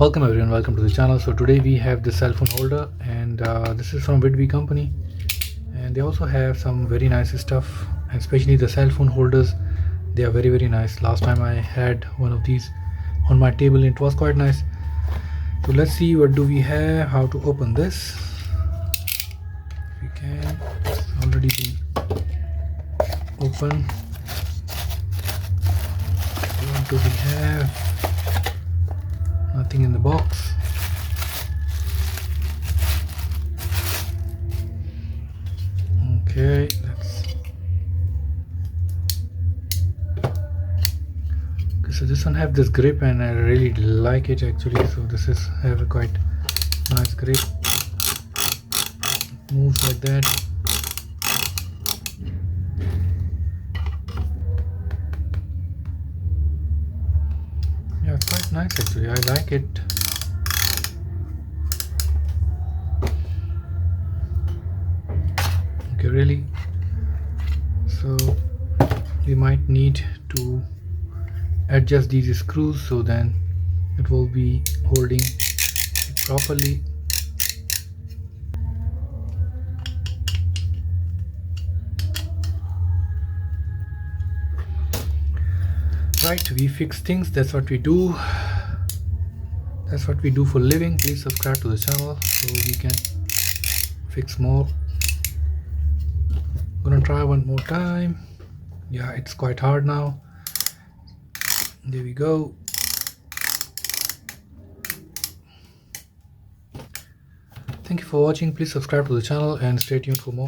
Welcome everyone, welcome to the channel. So today we have the cell phone holder, and this is from Vidvi company, and they also have some very nice stuff, and especially the cell phone holders. They are very nice. Last time I had one of these on my table, it was quite nice. So let's see what do we have, how to open this. If we can, it's already been open. What do we have? Nothing in the box. Okay, so this one have this grip, and I really like it actually. So this is have a quite nice grip. It moves like that. Yeah, it's quite nice actually. I like it. Okay, really. So we might need to adjust these screws, so then it will be holding it properly. Right, we fix things. That's what we do. That's what we do for living. Please subscribe to the channel so we can fix more. Gonna try one more time. Yeah, it's quite hard now. There we go. Thank you for watching. Please subscribe to the channel and stay tuned for more.